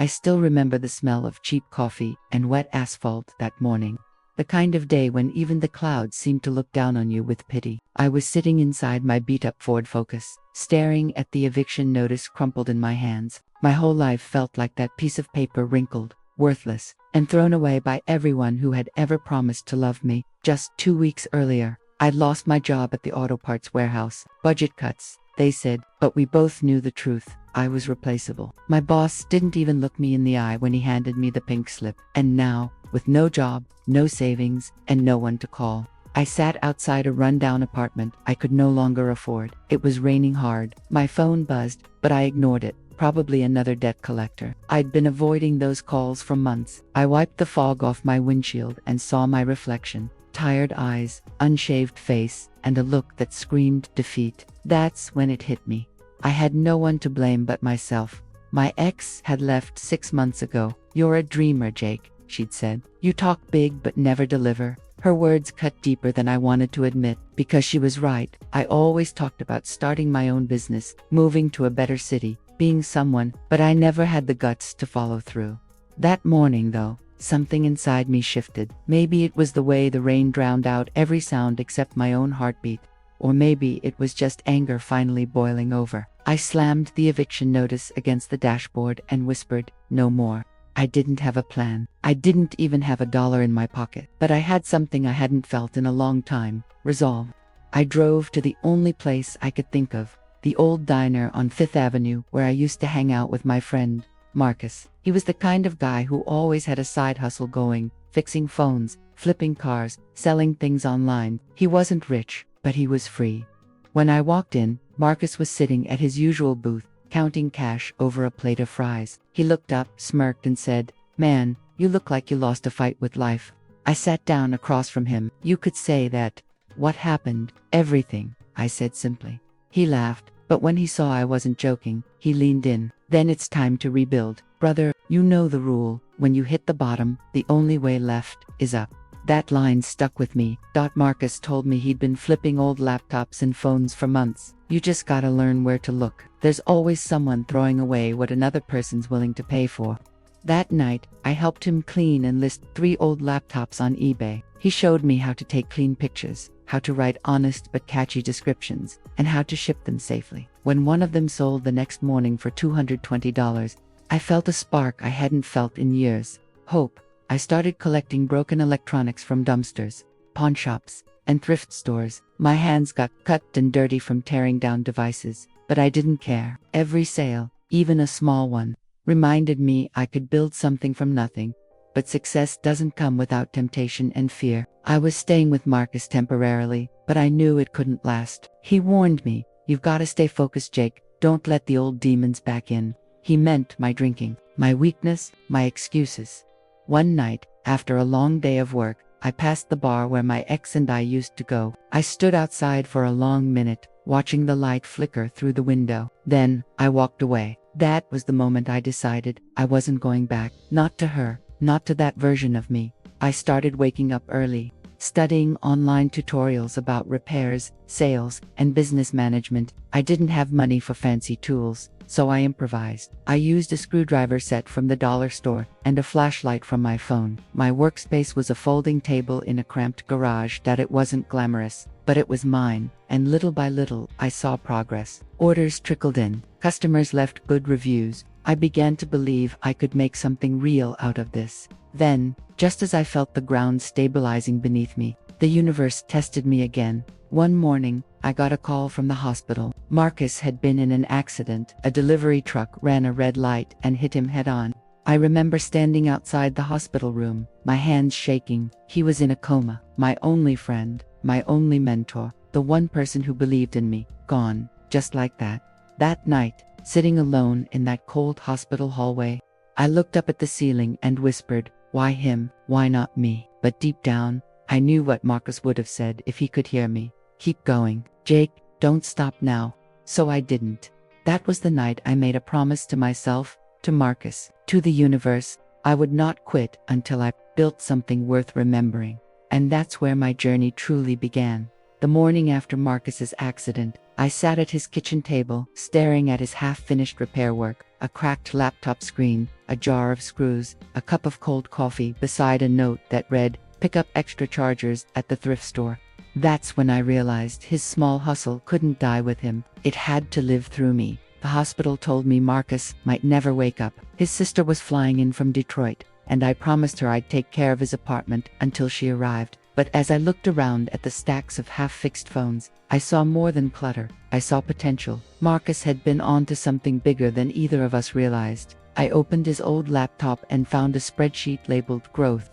I still remember the smell of cheap coffee and wet asphalt that morning. The kind of day when even the clouds seemed to look down on you with pity. I was sitting inside my beat-up Ford Focus, staring at the eviction notice crumpled in my hands. My whole life felt like that piece of paper, wrinkled, worthless, and thrown away by everyone who had ever promised to love me. Just 2 weeks earlier, I'd lost my job at the auto parts warehouse. Budget cuts, they said, but we both knew the truth. I was replaceable. My boss didn't even look me in the eye when he handed me the pink slip. And now, with no job, no savings, and no one to call, I sat outside a rundown apartment I could no longer afford. It was raining hard. My phone buzzed, but I ignored it. Probably another debt collector. I'd been avoiding those calls for months. I wiped the fog off my windshield and saw my reflection. Tired eyes, unshaved face, and a look that screamed defeat. That's when it hit me. I had no one to blame but myself. My ex had left 6 months ago. "You're a dreamer, Jake," she'd said. "You talk big but never deliver." Her words cut deeper than I wanted to admit, because she was right. I always talked about starting my own business, moving to a better city, being someone, but I never had the guts to follow through. That morning, though, something inside me shifted. Maybe it was the way the rain drowned out every sound except my own heartbeat. Or maybe it was just anger finally boiling over. I slammed the eviction notice against the dashboard and whispered, "No more." I didn't have a plan. I didn't even have $1 in my pocket. But I had something I hadn't felt in a long time: resolve. I drove to the only place I could think of, the old diner on 5th Avenue where I used to hang out with my friend, Marcus. He was the kind of guy who always had a side hustle going, fixing phones, flipping cars, selling things online. He wasn't rich, but he was free. When I walked in, Marcus was sitting at his usual booth, counting cash over a plate of fries. He looked up, smirked, and said, "Man, you look like you lost a fight with life." I sat down across from him. "You could say that." "What happened?" "Everything," I said simply. He laughed, but when he saw I wasn't joking, he leaned in. "Then it's time to rebuild. Brother, you know the rule. When you hit the bottom, the only way left is up." That line stuck with me. Marcus told me he'd been flipping old laptops and phones for months. "You just gotta learn where to look. There's always someone throwing away what another person's willing to pay for." That night, I helped him clean and list 3 old laptops on eBay. He showed me how to take clean pictures, how to write honest but catchy descriptions, and how to ship them safely. When one of them sold the next morning for $220, I felt a spark I hadn't felt in years: hope. I started collecting broken electronics from dumpsters, pawn shops, and thrift stores. My hands got cut and dirty from tearing down devices, but I didn't care. Every sale, even a small one, reminded me I could build something from nothing. But success doesn't come without temptation and fear. I was staying with Marcus temporarily, but I knew it couldn't last. He warned me, "You've got to stay focused, Jake. Don't let the old demons back in." He meant my drinking, my weakness, my excuses. One night, after a long day of work, I passed the bar where my ex and I used to go. I stood outside for a long minute, watching the light flicker through the window. Then, I walked away. That was the moment I decided I wasn't going back. Not to her, not to that version of me. I started waking up early, studying online tutorials about repairs, sales, and business management. I didn't have money for fancy tools, so I improvised. I used a screwdriver set from the dollar store and a flashlight from my phone. My workspace was a folding table in a cramped garage. That it wasn't glamorous, but it was mine, and little by little, I saw progress. Orders trickled in, customers left good reviews. I began to believe I could make something real out of this. Then, just as I felt the ground stabilizing beneath me, the universe tested me again. One morning, I got a call from the hospital. Marcus had been in an accident. A delivery truck ran a red light and hit him head-on. I remember standing outside the hospital room, my hands shaking. He was in a coma. My only friend, my only mentor, the one person who believed in me, gone, just like that. That night, sitting alone in that cold hospital hallway, I looked up at the ceiling and whispered, "Why him? Why not me?" But deep down, I knew what Marcus would have said if he could hear me. "Keep going, Jake, don't stop now." So I didn't. That was the night I made a promise to myself, to Marcus, to the universe. I would not quit until I built something worth remembering. And that's where my journey truly began. The morning after Marcus's accident, I sat at his kitchen table, staring at his half-finished repair work. a cracked laptop screen, a jar of screws, a cup of cold coffee beside a note that read, "Pick up extra chargers at the thrift store." That's when I realized his small hustle couldn't die with him. It had to live through me. The hospital told me Marcus might never wake up. His sister was flying in from Detroit, and I promised her I'd take care of his apartment until she arrived. But as I looked around at the stacks of half-fixed phones, I saw more than clutter. I saw potential. Marcus had been onto something bigger than either of us realized. I opened his old laptop and found a spreadsheet labeled Growth.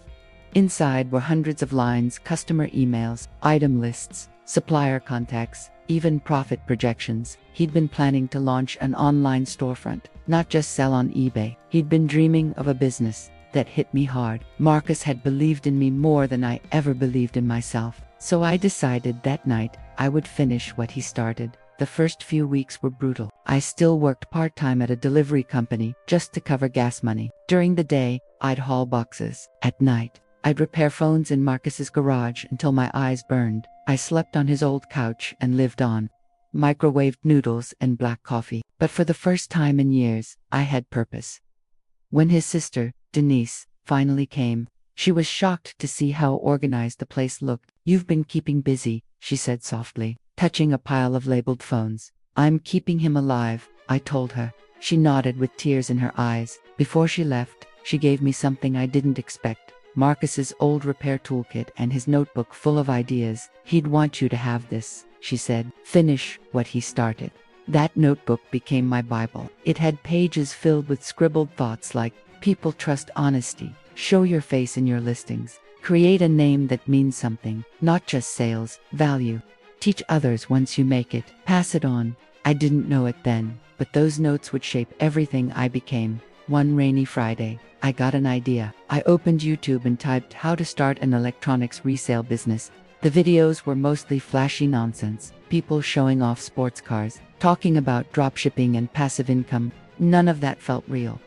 Inside were hundreds of lines, customer emails, item lists, supplier contacts, even profit projections. He'd been planning to launch an online storefront, not just sell on eBay. He'd been dreaming of a business. That hit me hard. Marcus had believed in me more than I ever believed in myself. So I decided that night I would finish what he started. The first few weeks were brutal. I still worked part-time at a delivery company just to cover gas money. During the day, I'd haul boxes. At night, I'd repair phones in Marcus's garage until my eyes burned. I slept on his old couch and lived on microwaved noodles and black coffee. But for the first time in years, I had purpose. When his sister, Denise, finally came, she was shocked to see how organized the place looked. "You've been keeping busy," she said softly, touching a pile of labeled phones. "I'm keeping him alive," I told her. She nodded with tears in her eyes. Before she left, she gave me something I didn't expect. Marcus's old repair toolkit and his notebook full of ideas. "He'd want you to have this," she said. "Finish what he started." That notebook became my Bible. It had pages filled with scribbled thoughts like, "People trust honesty. Show your face in your listings. Create a name that means something, not just sales, value. Teach others once you make it. Pass it on." I didn't know it then, but those notes would shape everything I became. One rainy Friday, I got an idea. I opened YouTube and typed how to start an electronics resale business. The videos were mostly flashy nonsense, people showing off sports cars, talking about dropshipping and passive income. None of that felt real.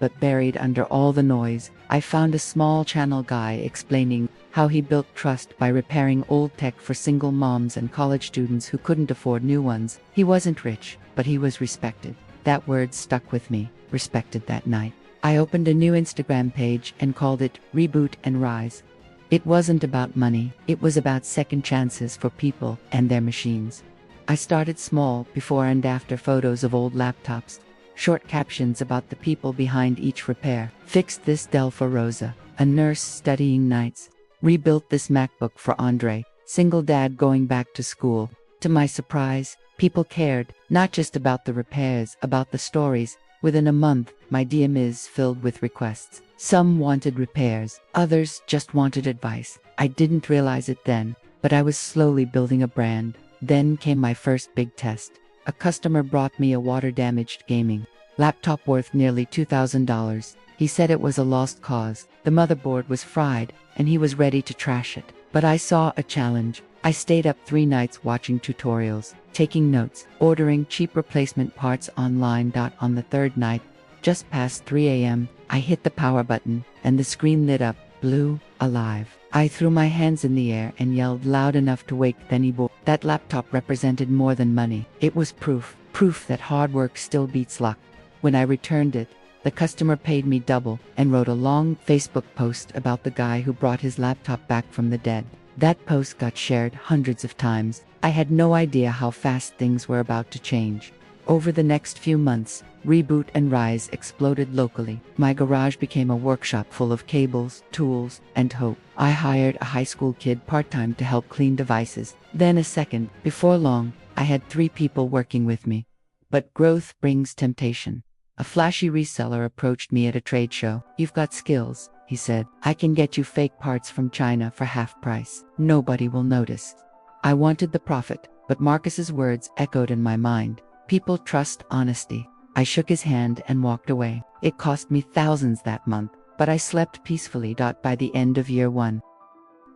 But buried under all the noise, I found a small channel guy explaining how he built trust by repairing old tech for single moms and college students who couldn't afford new ones. He wasn't rich, but he was respected. That word stuck with me, respected that night. I opened a new Instagram page and called it Reboot and Rise. It wasn't about money, it was about second chances for people and their machines. I started small, before and after photos of old laptops, short captions about the people behind each repair. Fixed this Dell for Rosa, a nurse studying nights. Rebuilt this MacBook for Andre, single dad going back to school. To my surprise, people cared, not just about the repairs, about the stories. Within a month, my DM filled with requests. Some wanted repairs, others just wanted advice. I didn't realize it then, but I was slowly building a brand. Then came my first big test. A customer brought me a water-damaged gaming laptop worth nearly $2,000. He said it was a lost cause. The motherboard was fried, and he was ready to trash it. But I saw a challenge. I stayed up 3 nights watching tutorials, taking notes, ordering cheap replacement parts online. On the 3rd night, just past 3 a.m., I hit the power button, and the screen lit up, blue, alive. I threw my hands in the air and yelled loud enough to wake Benny Boy. That laptop represented more than money. It was proof that hard work still beats luck. When I returned it, the customer paid me double and wrote a long Facebook post about the guy who brought his laptop back from the dead. That post got shared hundreds of times. I had no idea how fast things were about to change. Over the next few months, Reboot and Rise exploded locally. My garage became a workshop full of cables, tools, and hope. I hired a high school kid part-time to help clean devices, then a second. Before long, I had 3 people working with me. But growth brings temptation. A flashy reseller approached me at a trade show. "You've got skills," he said. "I can get you fake parts from China for half price. Nobody will notice." I wanted the profit, but Marcus's words echoed in my mind. People trust honesty. I shook his hand and walked away. It cost me thousands that month, but I slept peacefully. By the end of year 1,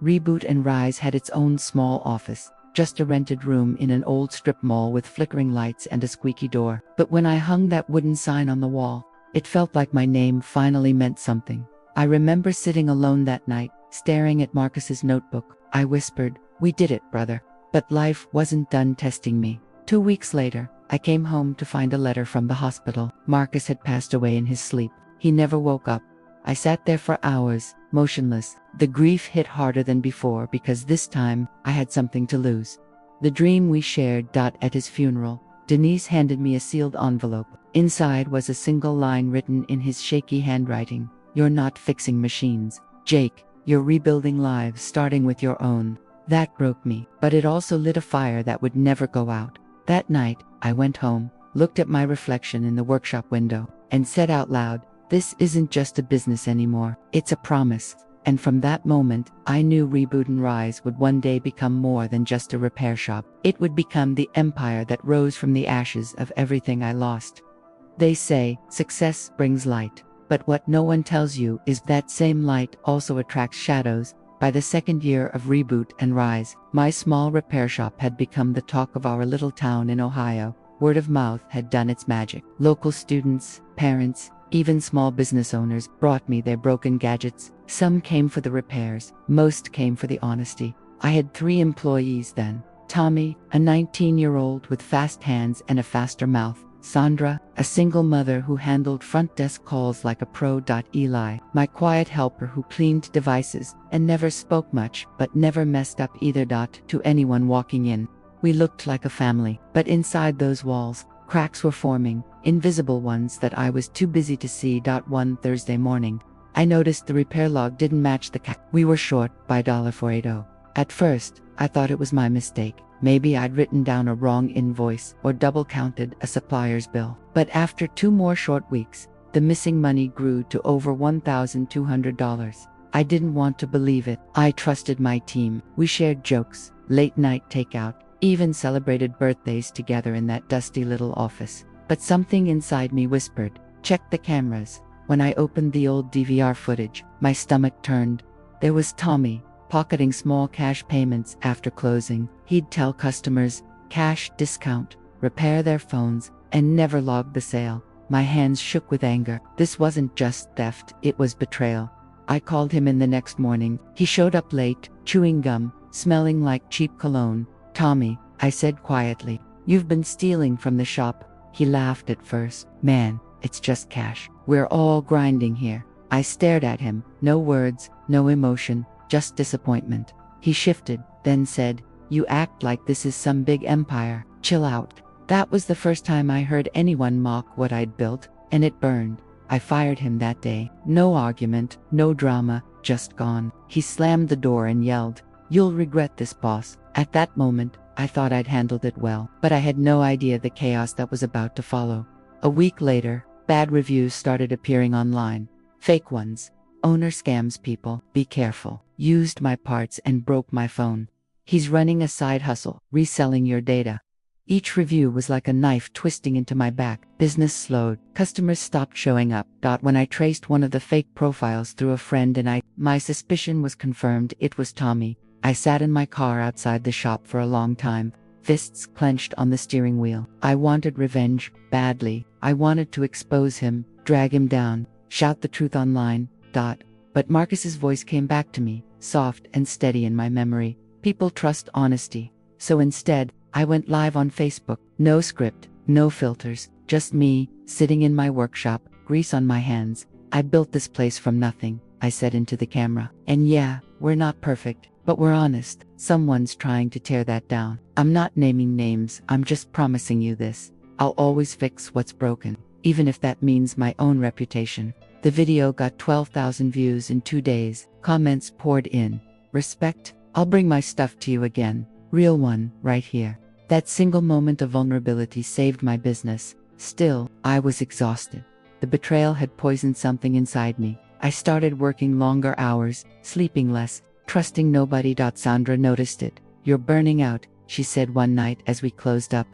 Reboot and Rise had its own small office, just a rented room in an old strip mall with flickering lights and a squeaky door. But when I hung that wooden sign on the wall, it felt like my name finally meant something. I remember sitting alone that night, staring at Marcus's notebook. I whispered, "We did it, brother." But life wasn't done testing me. 2 weeks later, I came home to find a letter from the hospital. Marcus had passed away in his sleep. He never woke up. I sat there for hours, motionless. The grief hit harder than before because this time I had something to lose. The dream we shared. At his funeral, Denise handed me a sealed envelope. Inside was a single line written in his shaky handwriting. "You're not fixing machines, Jake. You're rebuilding lives, starting with your own." That broke me, but it also lit a fire that would never go out. That night, I went home, looked at my reflection in the workshop window, and said out loud, "This isn't just a business anymore, it's a promise." And from that moment, I knew Reboot and Rise would one day become more than just a repair shop. It would become the empire that rose from the ashes of everything I lost. They say, success brings light. But what no one tells you is that same light also attracts shadows. By the second year of Reboot and Rise, my small repair shop had become the talk of our little town in Ohio. Word of mouth had done its magic. Local students, parents, even small business owners brought me their broken gadgets. Some came for the repairs, most came for the honesty. I had 3 employees then. Tommy, a 19-year-old with fast hands and a faster mouth. Sandra, a single mother who handled front desk calls like a pro. Eli, my quiet helper who cleaned devices and never spoke much but never messed up either. To anyone walking in, we looked like a family, but inside those walls, cracks were forming, invisible ones that I was too busy to see. One Thursday morning, I noticed the repair log didn't match the cash. We were short by $480. At first, I thought it was my mistake. Maybe I'd written down a wrong invoice or double-counted a supplier's bill. But after 2 more short weeks, the missing money grew to over $1,200. I didn't want to believe it. I trusted my team. We shared jokes, late-night takeout, even celebrated birthdays together in that dusty little office. But something inside me whispered, "Check the cameras." When I opened the old DVR footage, my stomach turned. There was Tommy, pocketing small cash payments after closing. He'd tell customers, cash discount, repair their phones, and never log the sale. My hands shook with anger. This wasn't just theft, it was betrayal. I called him in the next morning. He showed up late, chewing gum, smelling like cheap cologne. "Tommy," I said quietly, "you've been stealing from the shop." He laughed at first. "Man, it's just cash. We're all grinding here." I stared at him, no words, no emotion, just disappointment. He shifted, then said, "You act like this is some big empire. Chill out." That was the first time I heard anyone mock what I'd built, and it burned. I fired him that day. No argument, no drama, just gone. He slammed the door and yelled, "You'll regret this, boss." At that moment, I thought I'd handled it well, but I had no idea the chaos that was about to follow. A week later, bad reviews started appearing online. Fake ones. "Owner scams people, be careful. Used my parts and broke my phone. He's running a side hustle, reselling your data." Each review was like a knife twisting into my back. Business slowed. Customers stopped showing up. When I traced one of the fake profiles through a friend my suspicion was confirmed. It was Tommy. I sat in my car outside the shop for a long time, fists clenched on the steering wheel. I wanted revenge, badly. I wanted to expose him, drag him down, shout the truth online. But Marcus's voice came back to me, soft and steady in my memory. People trust honesty. So instead, I went live on Facebook. No script, no filters, just me, sitting in my workshop, grease on my hands. "I built this place from nothing," I said into the camera. "And yeah, we're not perfect, but we're honest. Someone's trying to tear that down. I'm not naming names, I'm just promising you this. I'll always fix what's broken, even if that means my own reputation." The video got 12,000 views in 2 days. Comments poured in. "Respect, I'll bring my stuff to you again. Real one, right here." That single moment of vulnerability saved my business. Still, I was exhausted. The betrayal had poisoned something inside me. I started working longer hours, sleeping less, trusting nobody. Sandra noticed it. "You're burning out," she said one night as we closed up.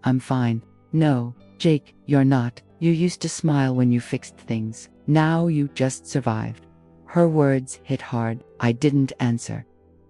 "I'm fine." "No, Jake, you're not. You used to smile when you fixed things. Now you just survived." Her words hit hard. I didn't answer.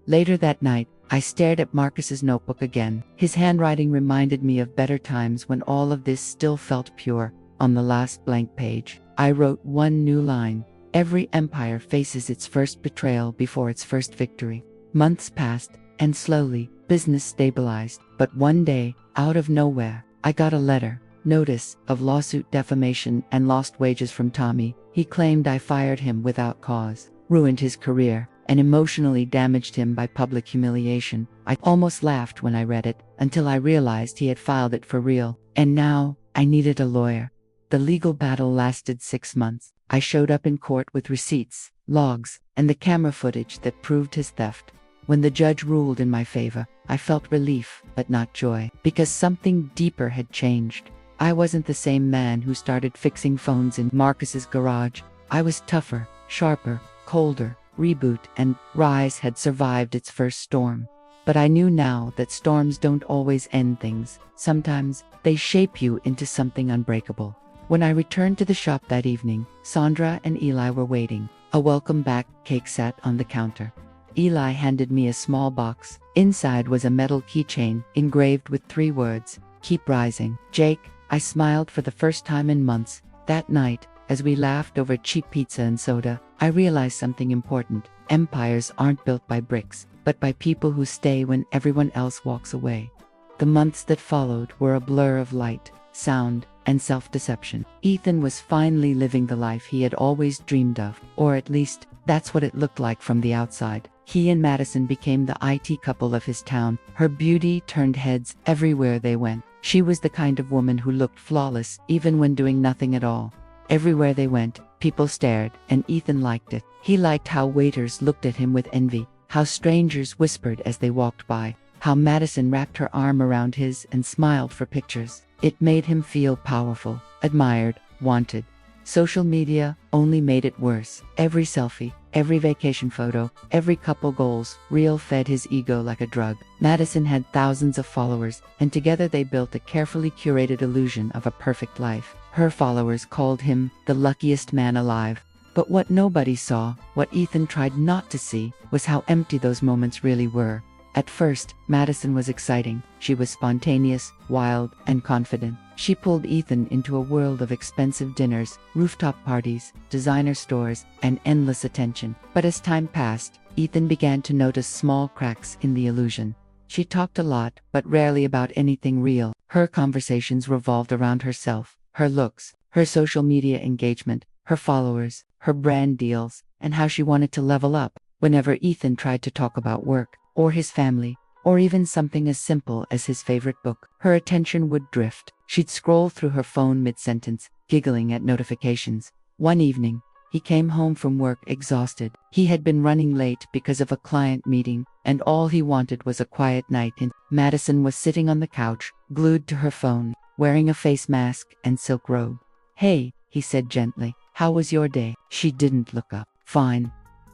Later that night, I stared at Marcus's notebook again. His handwriting reminded me of better times when all of this still felt pure. On the last blank page, I wrote one new line. "Every empire faces its first betrayal before its first victory." Months passed, and slowly, business stabilized. But one day, out of nowhere, I got a letter. Notice of lawsuit, defamation, and lost wages from Tommy. He claimed I fired him without cause, ruined his career, and emotionally damaged him by public humiliation. I almost laughed when I read it, until I realized he had filed it for real. And now, I needed a lawyer. The legal battle lasted 6 months. I showed up in court with receipts, logs, and the camera footage that proved his theft. When the judge ruled in my favor, I felt relief, but not joy, because something deeper had changed. I wasn't the same man who started fixing phones in Marcus's garage. I was tougher, sharper, colder. Reboot and Rise had survived its first storm. But I knew now that storms don't always end things. Sometimes, they shape you into something unbreakable. When I returned to the shop that evening, Sandra and Eli were waiting. A welcome back cake sat on the counter. Eli handed me a small box. Inside was a metal keychain engraved with 3 words, "Keep rising." Jake, I smiled for the first time in months. That night, as we laughed over cheap pizza and soda, I realized something important. Empires aren't built by bricks, but by people who stay when everyone else walks away. The months that followed were a blur of light, sound, and self-deception. Ethan was finally living the life he had always dreamed of, or at least, that's what it looked like from the outside. He and Madison became the IT couple of his town. Her beauty turned heads everywhere they went. She was the kind of woman who looked flawless even when doing nothing at all. Everywhere they went, people stared, and Ethan liked it. He liked how waiters looked at him with envy, how strangers whispered as they walked by, how Madison wrapped her arm around his and smiled for pictures. It made him feel powerful, admired, wanted. Social media only made it worse. Every selfie, every vacation photo, every couple goals reel fed his ego like a drug. Madison had thousands of followers, and together they built a carefully curated illusion of a perfect life. Her followers called him the luckiest man alive. But what nobody saw, what Ethan tried not to see, was how empty those moments really were. At first, Madison was exciting. She was spontaneous, wild, and confident. She pulled Ethan into a world of expensive dinners, rooftop parties, designer stores, and endless attention. But as time passed, Ethan began to notice small cracks in the illusion. She talked a lot, but rarely about anything real. Her conversations revolved around herself, her looks, her social media engagement, her followers, her brand deals, and how she wanted to level up. Whenever Ethan tried to talk about work, or his family, or even something as simple as his favorite book, her attention would drift. She'd scroll through her phone mid-sentence, giggling at notifications. One evening, he came home from work exhausted. He had been running late because of a client meeting, and all he wanted was a quiet night. And Madison was sitting on the couch, glued to her phone, wearing a face mask and silk robe. "Hey," he said gently, "how was your day?" She didn't look up. "Fine.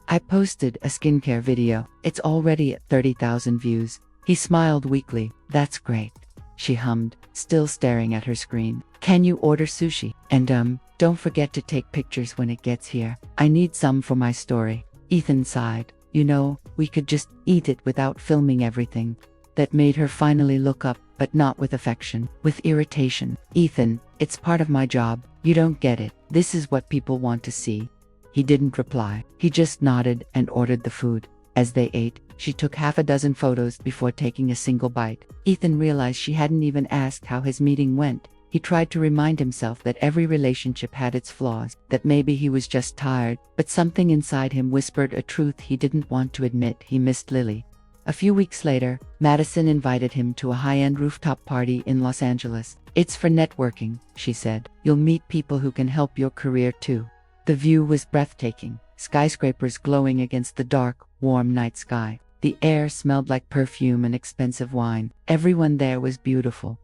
I posted a skincare video. It's already at 30,000 views. He smiled weakly. "That's great," she hummed, still staring at her screen. "Can you order sushi? And don't forget to take pictures when it gets here. I need some for my story." Ethan sighed. "You know, we could just eat it without filming everything." That made her finally look up, but not with affection, with irritation. "Ethan, it's part of my job. You don't get it. This is what people want to see." He didn't reply. He just nodded and ordered the food. As they ate, she took half a dozen photos before taking a single bite. Ethan realized she hadn't even asked how his meeting went. He tried to remind himself that every relationship had its flaws, that maybe he was just tired, but something inside him whispered a truth he didn't want to admit. He missed Lily. A few weeks later, Madison invited him to a high-end rooftop party in Los Angeles. "It's for networking," she said. "You'll meet people who can help your career too." The view was breathtaking, skyscrapers glowing against the dark, warm night sky. The air smelled like perfume and expensive wine. Everyone there was beautiful.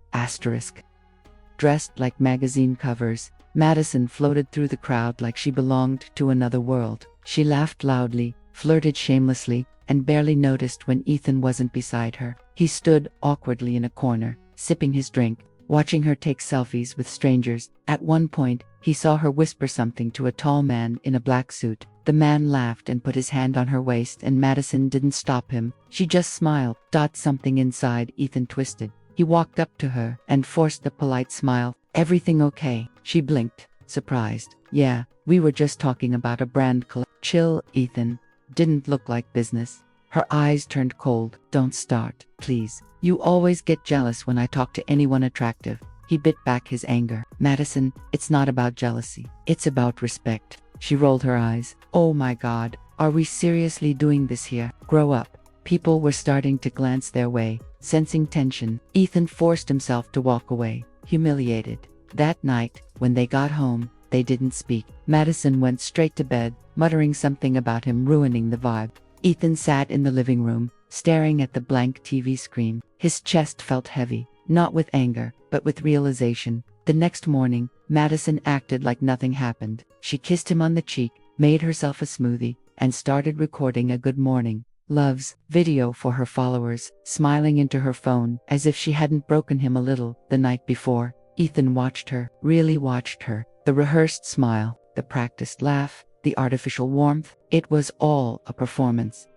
Dressed like magazine covers, Madison floated through the crowd like she belonged to another world. She laughed loudly, flirted shamelessly, and barely noticed when Ethan wasn't beside her. He stood awkwardly in a corner, sipping his drink, watching her take selfies with strangers. At one point, he saw her whisper something to a tall man in a black suit. The man laughed and put his hand on her waist, and Madison didn't stop him. She just smiled. Something inside Ethan twisted. He walked up to her and forced a polite smile. "Everything okay?" She blinked, surprised. "Yeah, we were just talking about a brand collab." "Chill, Ethan. Didn't look like business." Her eyes turned cold. Don't start, please. You always get jealous when I talk to anyone attractive. He bit back his anger. Madison, it's not about jealousy. It's about respect. She rolled her eyes. Oh my God, are we seriously doing this here? Grow up. People were starting to glance their way, sensing tension. Ethan forced himself to walk away, humiliated. That night, when they got home, they didn't speak. Madison went straight to bed, muttering something about him ruining the vibe. Ethan sat in the living room, staring at the blank TV screen. His chest felt heavy, not with anger, but with realization. The next morning, Madison acted like nothing happened. She kissed him on the cheek, made herself a smoothie, and started recording a good morning, loves, video for her followers, smiling into her phone as if she hadn't broken him a little the night before. Ethan watched her, really watched her. The rehearsed smile, the practiced laugh, the artificial warmth, it was all a performance.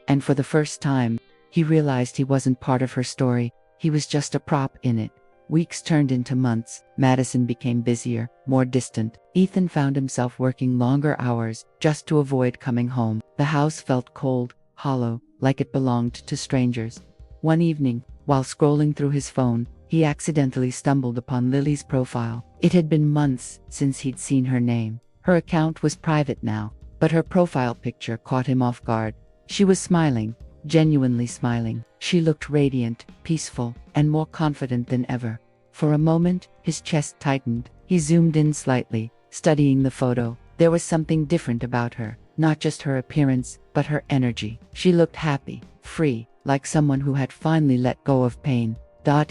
And for the first time, he realized he wasn't part of her story, he was just a prop in it. Weeks turned into months. Madison became busier, more distant. Ethan found himself working longer hours just to avoid coming home. The house felt cold, hollow, like it belonged to strangers. One evening, while scrolling through his phone, he accidentally stumbled upon Lily's profile. It had been months since he'd seen her name. Her account was private now, but her profile picture caught him off guard. She was smiling, genuinely smiling. She looked radiant, peaceful, and more confident than ever. For a moment, his chest tightened. He zoomed in slightly, studying the photo. There was something different about her, not just her appearance, but her energy. She looked happy, free, like someone who had finally let go of pain.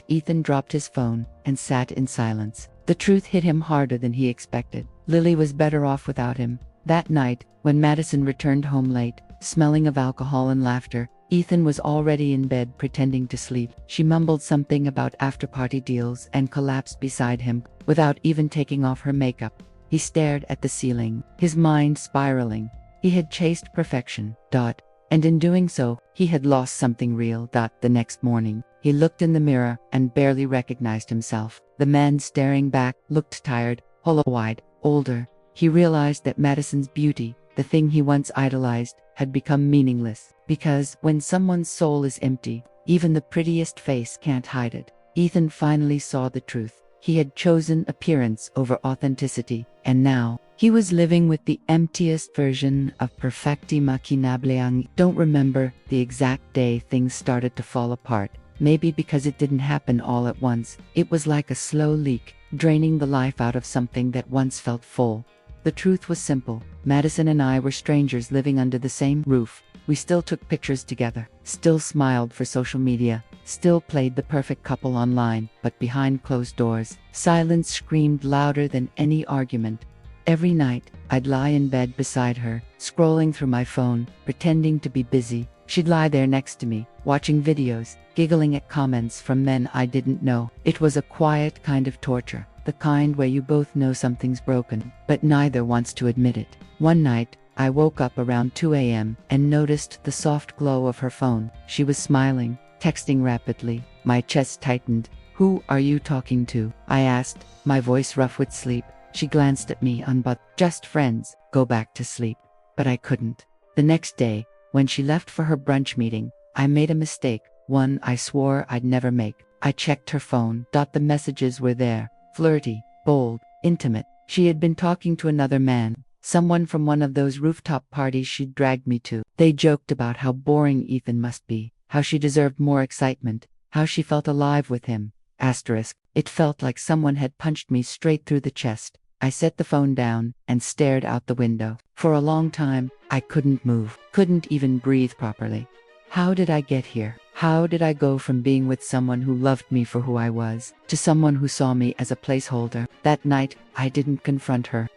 Ethan dropped his phone and sat in silence. The truth hit him harder than he expected. Lily was better off without him. That night, when Madison returned home late, smelling of alcohol and laughter, Ethan was already in bed pretending to sleep. She mumbled something about after-party deals and collapsed beside him, without even taking off her makeup. He stared at the ceiling, his mind spiraling. He had chased perfection, and in doing so, he had lost something real. The next morning, he looked in the mirror and barely recognized himself. The man staring back looked tired, hollow-eyed, older. He realized that Madison's beauty, the thing he once idolized, had become meaningless. Because when someone's soul is empty, even the prettiest face can't hide it. Ethan finally saw the truth. He had chosen appearance over authenticity, and now, he was living with the emptiest version of perfecti machinableang. Don't remember the exact day things started to fall apart. Maybe because it didn't happen all at once. It was like a slow leak, draining the life out of something that once felt full. The truth was simple. Madison and I were strangers living under the same roof. We still took pictures together, still smiled for social media, still played the perfect couple online, but behind closed doors, silence screamed louder than any argument. Every night, I'd lie in bed beside her, scrolling through my phone, pretending to be busy. She'd lie there next to me, watching videos, giggling at comments from men I didn't know. It was a quiet kind of torture, the kind where you both know something's broken, but neither wants to admit it. One night, I woke up around 2 a.m. and noticed the soft glow of her phone. She was smiling, texting rapidly. My chest tightened. "Who are you talking to?" I asked, my voice rough with sleep. She glanced at me "Just friends, go back to sleep." But I couldn't. The next day, when she left for her brunch meeting, I made a mistake, one I swore I'd never make. I checked her phone. The messages were there, flirty, bold, intimate. She had been talking to another man, someone from one of those rooftop parties she'd dragged me to. They joked about how boring Ethan must be, how she deserved more excitement, how she felt alive with him. It felt like someone had punched me straight through the chest. I set the phone down and stared out the window. For a long time, I couldn't move, couldn't even breathe properly. How did I get here? How did I go from being with someone who loved me for who I was, to someone who saw me as a placeholder? That night, I didn't confront her.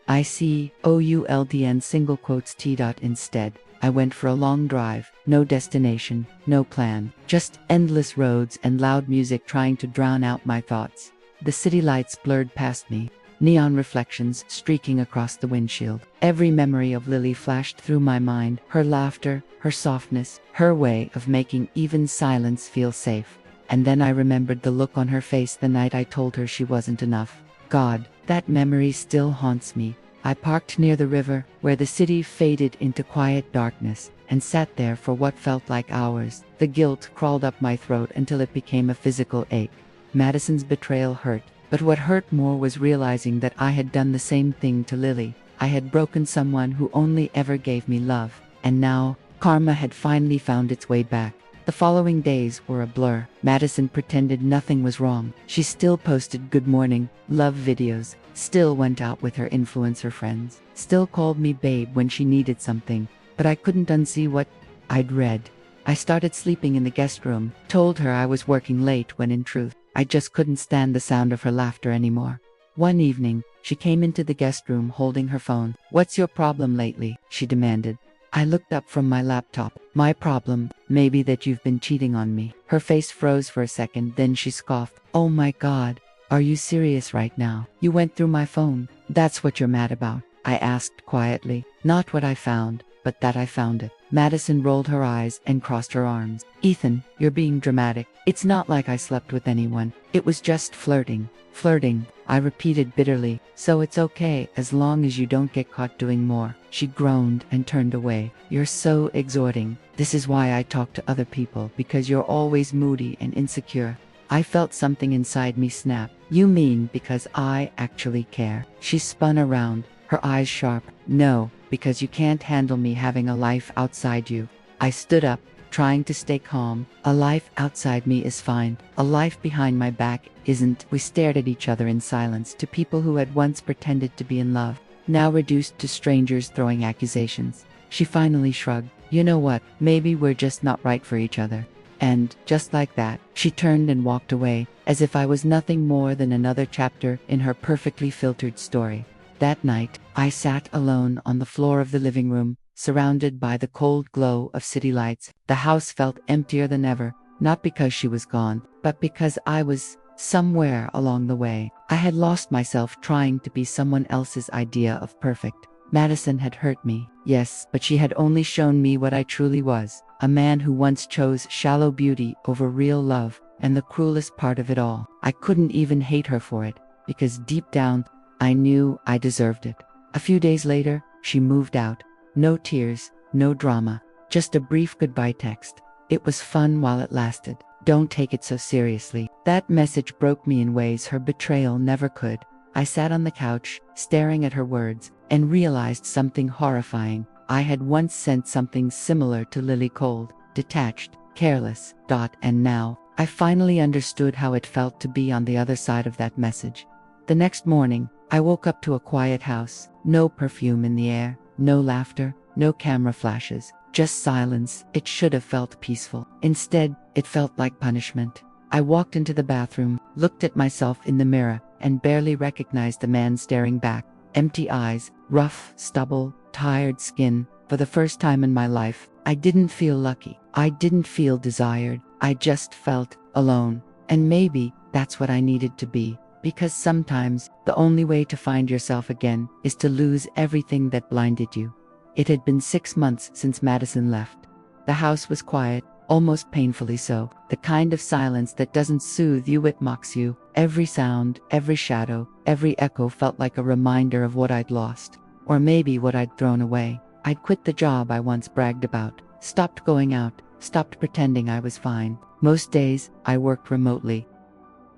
Instead, I went for a long drive, no destination, no plan, just endless roads and loud music trying to drown out my thoughts. The city lights blurred past me, neon reflections streaking across the windshield. Every memory of Lily flashed through my mind, her laughter, her softness, her way of making even silence feel safe. And then I remembered the look on her face the night I told her she wasn't enough. God, that memory still haunts me. I parked near the river, where the city faded into quiet darkness, and sat there for what felt like hours. The guilt crawled up my throat until it became a physical ache. Madison's betrayal hurt, but what hurt more was realizing that I had done the same thing to Lily. I had broken someone who only ever gave me love, and now, karma had finally found its way back. The following days were a blur. Madison pretended nothing was wrong. She still posted good morning, love videos, still went out with her influencer friends, still called me babe when she needed something, but I couldn't unsee what I'd read. I started sleeping in the guest room, told her I was working late when in truth, I just couldn't stand the sound of her laughter anymore. One evening, she came into the guest room holding her phone. "What's your problem lately?" she demanded. I looked up from my laptop. "My problem, maybe that you've been cheating on me." Her face froze for a second, then she scoffed. "Oh my God, are you serious right now? You went through my phone. That's what you're mad about?" I asked quietly. "Not what I found, but that I found it." Madison rolled her eyes and crossed her arms. "Ethan, you're being dramatic. It's not like I slept with anyone. It was just flirting." "Flirting," I repeated bitterly. "So it's okay as long as you don't get caught doing more." She groaned and turned away. "You're so exhorting. This is why I talk to other people, because you're always moody and insecure." I felt something inside me snap. "You mean because I actually care?" She spun around, her eyes sharp. "No, because you can't handle me having a life outside you." I stood up, trying to stay calm. "A life outside me is fine. A life behind my back isn't." We stared at each other in silence, to people who had once pretended to be in love, now reduced to strangers throwing accusations. She finally shrugged. "You know what? Maybe we're just not right for each other." And, just like that, she turned and walked away, as if I was nothing more than another chapter in her perfectly filtered story. That night, I sat alone on the floor of the living room, surrounded by the cold glow of city lights. The house felt emptier than ever, not because she was gone, but because I was somewhere along the way. I had lost myself trying to be someone else's idea of perfect. Madison had hurt me, yes, but she had only shown me what I truly was, a man who once chose shallow beauty over real love, and the cruelest part of it all, I couldn't even hate her for it, because deep down, I knew I deserved it. A few days later, she moved out. No tears, no drama, just a brief goodbye text. It was fun while it lasted. "Don't take it so seriously." That message broke me in ways her betrayal never could. I sat on the couch, staring at her words, and realized something horrifying. I had once sent something similar to Lily, cold, detached, careless, and now, I finally understood how it felt to be on the other side of that message. The next morning, I woke up to a quiet house. No perfume in the air, no laughter, no camera flashes, just silence. It should have felt peaceful. Instead, it felt like punishment. I walked into the bathroom, looked at myself in the mirror, and barely recognized the man staring back. Empty eyes, rough stubble, tired skin. For the first time in my life, I didn't feel lucky. I didn't feel desired. I just felt alone. And maybe that's what I needed to be. Because sometimes, the only way to find yourself again is to lose everything that blinded you. It had been 6 months since Madison left. The house was quiet, almost painfully so, the kind of silence that doesn't soothe you, it mocks you. Every sound, every shadow, every echo felt like a reminder of what I'd lost. Or maybe what I'd thrown away. I'd quit the job I once bragged about, stopped going out, stopped pretending I was fine. Most days, I worked remotely,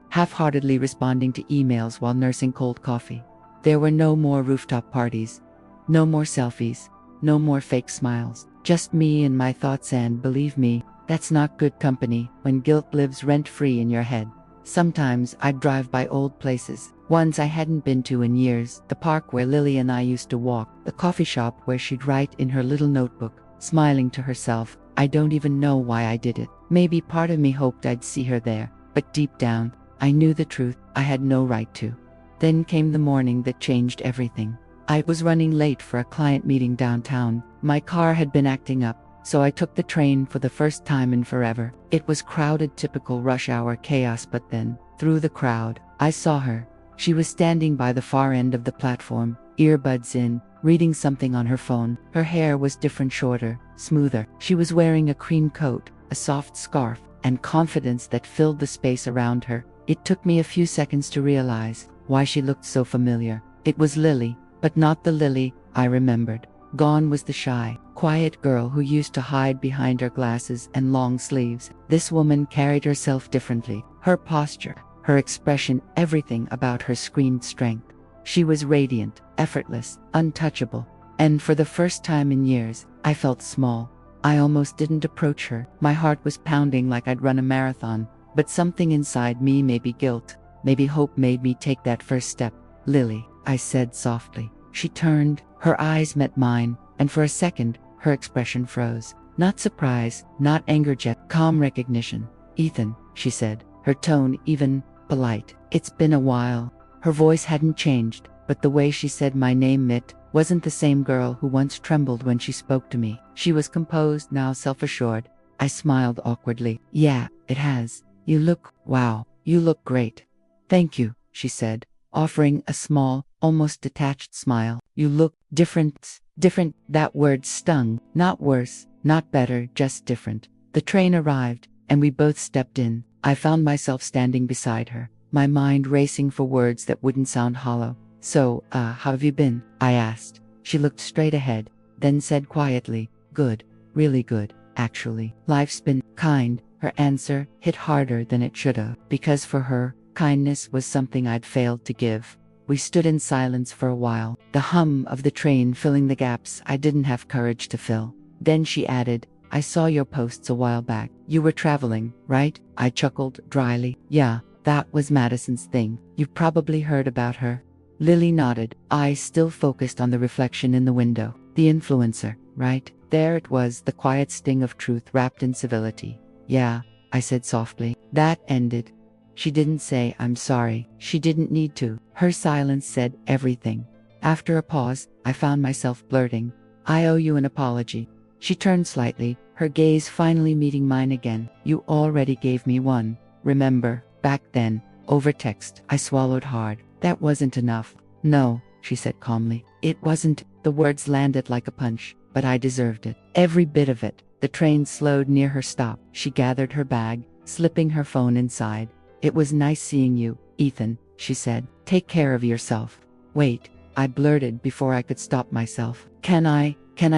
half-heartedly responding to emails while nursing cold coffee. There were no more rooftop parties, no more selfies, no more fake smiles, just me and my thoughts, and believe me, that's not good company when guilt lives rent-free in your head. Sometimes I'd drive by old places, ones I hadn't been to in years, the park where Lily and I used to walk, the coffee shop where she'd write in her little notebook, smiling to herself. I don't even know why I did it. Maybe part of me hoped I'd see her there, but deep down, I knew the truth. I had no right to. Then came the morning that changed everything. I was running late for a client meeting downtown. My car had been acting up, so I took the train for the first time in forever. It was crowded, typical rush hour chaos, but then, through the crowd, I saw her. She was standing by the far end of the platform, earbuds in, reading something on her phone. Her hair was different, shorter, smoother. She was wearing a cream coat, a soft scarf, and confidence that filled the space around her. It took me a few seconds to realize why she looked so familiar. It was Lily. But not the Lily I remembered. Gone was the shy, quiet girl who used to hide behind her glasses and long sleeves. This woman carried herself differently. Her posture, her expression, everything about her screamed strength. She was radiant, effortless, untouchable. And for the first time in years, I felt small. I almost didn't approach her. My heart was pounding like I'd run a marathon. But something inside me, maybe guilt, maybe hope, made me take that first step. "Lily," I said softly. She turned, her eyes met mine, and for a second, her expression froze. Not surprise, not anger, just calm recognition. "Ethan," she said, her tone even polite. "It's been a while." Her voice hadn't changed, but the way she said my name, it wasn't the same girl who once trembled when she spoke to me. She was composed, now self-assured. I smiled awkwardly. "Yeah, it has. You look great." "Thank you," she said, offering a small, almost detached smile. "You look different." That word stung. Not worse, not better, just different. The train arrived, and we both stepped in. I found myself standing beside her, my mind racing for words that wouldn't sound hollow. "So, how have you been?" I asked. She looked straight ahead, then said quietly, "Good, really good, actually. Life's been kind." Her answer hit harder than it should have, because for her, kindness was something I'd failed to give. We stood in silence for a while, the hum of the train filling the gaps I didn't have courage to fill. Then she added, "I saw your posts a while back. You were traveling, right?" I chuckled dryly. "Yeah, that was Madison's thing. You've probably heard about her." Lily nodded, eyes still focused on the reflection in the window. "The influencer, right?" There it was, the quiet sting of truth wrapped in civility. "Yeah," I said softly. That ended. She didn't say "I'm sorry." She didn't need to. Her silence said everything. After a pause, I found myself blurting, "I owe you an apology." She turned slightly, her gaze finally meeting mine again. "You already gave me one, remember, back then, over text." I swallowed hard. "That wasn't enough." "No," she said calmly. "It wasn't." The words landed like a punch, but I deserved it. Every bit of it. The train slowed near her stop. She gathered her bag, slipping her phone inside. "It was nice seeing you, Ethan," she said. "Take care of yourself." "Wait," I blurted before I could stop myself. Can I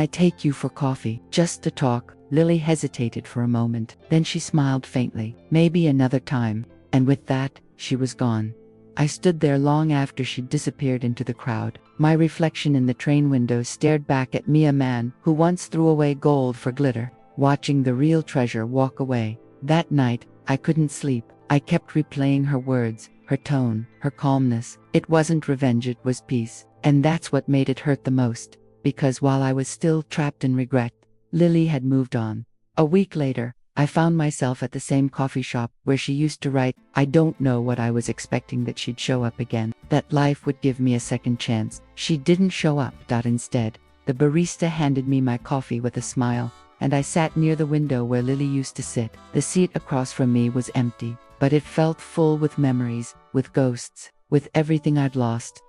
take you for coffee? Just to talk?" Lily hesitated for a moment. Then she smiled faintly. "Maybe another time." And with that, she was gone. I stood there long after she'd disappeared into the crowd. My reflection in the train window stared back at me, a man who once threw away gold for glitter, watching the real treasure walk away. That night, I couldn't sleep. I kept replaying her words, her tone, her calmness. It wasn't revenge, it was peace. And that's what made it hurt the most. Because while I was still trapped in regret, Lily had moved on. A week later, I found myself at the same coffee shop where she used to write. I don't know what I was expecting, that she'd show up again, that life would give me a second chance. She didn't show up. Instead, the barista handed me my coffee with a smile, and I sat near the window where Lily used to sit. The seat across from me was empty, but it felt full with memories, with ghosts, with everything I'd lost.